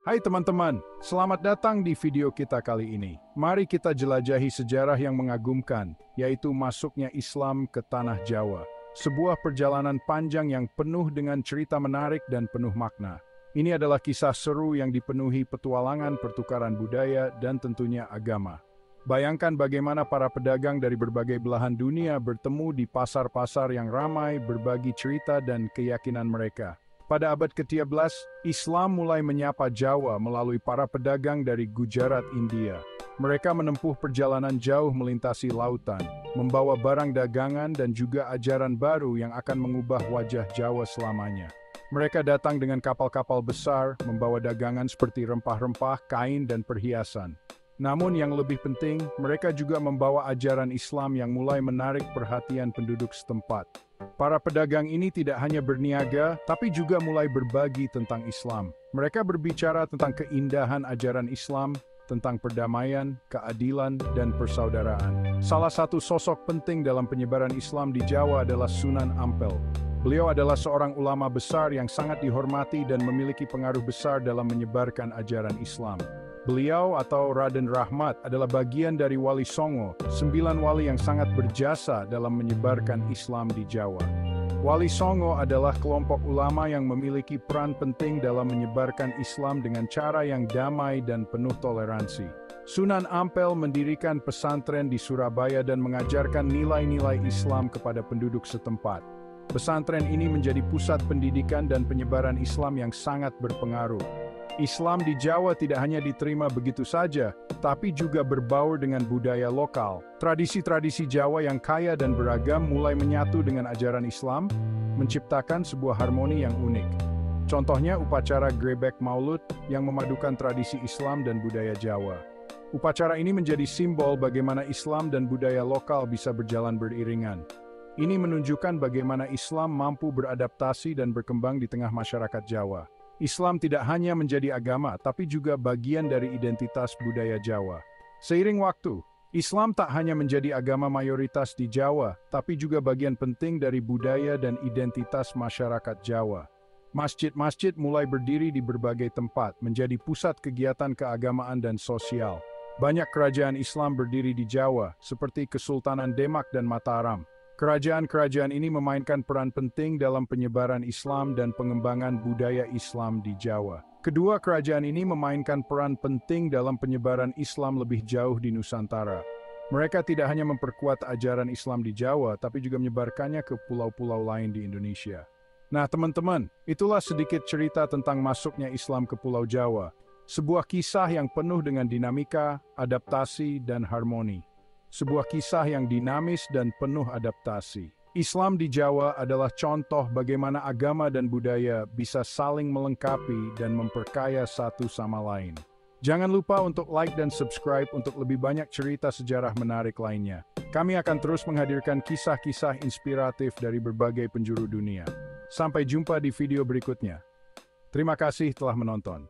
Hai teman-teman, selamat datang di video kita kali ini. Mari kita jelajahi sejarah yang mengagumkan, yaitu masuknya Islam ke tanah Jawa. Sebuah perjalanan panjang yang penuh dengan cerita menarik dan penuh makna. Ini adalah kisah seru yang dipenuhi petualangan, pertukaran budaya, dan tentunya agama. Bayangkan bagaimana para pedagang dari berbagai belahan dunia bertemu di pasar-pasar yang ramai, berbagi cerita dan keyakinan mereka. Pada abad ke-13, Islam mulai menyapa Jawa melalui para pedagang dari Gujarat, India. Mereka menempuh perjalanan jauh melintasi lautan, membawa barang dagangan dan juga ajaran baru yang akan mengubah wajah Jawa selamanya. Mereka datang dengan kapal-kapal besar, membawa dagangan seperti rempah-rempah, kain, dan perhiasan. Namun yang lebih penting, mereka juga membawa ajaran Islam yang mulai menarik perhatian penduduk setempat. Para pedagang ini tidak hanya berniaga, tapi juga mulai berbagi tentang Islam. Mereka berbicara tentang keindahan ajaran Islam, tentang perdamaian, keadilan, dan persaudaraan. Salah satu sosok penting dalam penyebaran Islam di Jawa adalah Sunan Ampel. Beliau adalah seorang ulama besar yang sangat dihormati dan memiliki pengaruh besar dalam menyebarkan ajaran Islam. Beliau atau Raden Rahmat adalah bagian dari Wali Songo, 9 wali yang sangat berjasa dalam menyebarkan Islam di Jawa. Wali Songo adalah kelompok ulama yang memiliki peran penting dalam menyebarkan Islam dengan cara yang damai dan penuh toleransi. Sunan Ampel mendirikan pesantren di Surabaya dan mengajarkan nilai-nilai Islam kepada penduduk setempat. Pesantren ini menjadi pusat pendidikan dan penyebaran Islam yang sangat berpengaruh. Islam di Jawa tidak hanya diterima begitu saja, tapi juga berbaur dengan budaya lokal. Tradisi-tradisi Jawa yang kaya dan beragam mulai menyatu dengan ajaran Islam, menciptakan sebuah harmoni yang unik. Contohnya upacara Grebek Maulud yang memadukan tradisi Islam dan budaya Jawa. Upacara ini menjadi simbol bagaimana Islam dan budaya lokal bisa berjalan beriringan. Ini menunjukkan bagaimana Islam mampu beradaptasi dan berkembang di tengah masyarakat Jawa. Islam tidak hanya menjadi agama, tapi juga bagian dari identitas budaya Jawa. Seiring waktu, Islam tak hanya menjadi agama mayoritas di Jawa, tapi juga bagian penting dari budaya dan identitas masyarakat Jawa. Masjid-masjid mulai berdiri di berbagai tempat, menjadi pusat kegiatan keagamaan dan sosial. Banyak kerajaan Islam berdiri di Jawa, seperti Kesultanan Demak dan Mataram. Kerajaan-kerajaan ini memainkan peran penting dalam penyebaran Islam dan pengembangan budaya Islam di Jawa. Kedua kerajaan ini memainkan peran penting dalam penyebaran Islam lebih jauh di Nusantara. Mereka tidak hanya memperkuat ajaran Islam di Jawa, tapi juga menyebarkannya ke pulau-pulau lain di Indonesia. Nah teman-teman, itulah sedikit cerita tentang masuknya Islam ke Pulau Jawa. Sebuah kisah yang penuh dengan dinamika, adaptasi, dan harmoni. Sebuah kisah yang dinamis dan penuh adaptasi. Islam di Jawa adalah contoh bagaimana agama dan budaya bisa saling melengkapi dan memperkaya satu sama lain. Jangan lupa untuk like dan subscribe untuk lebih banyak cerita sejarah menarik lainnya. Kami akan terus menghadirkan kisah-kisah inspiratif dari berbagai penjuru dunia. Sampai jumpa di video berikutnya. Terima kasih telah menonton.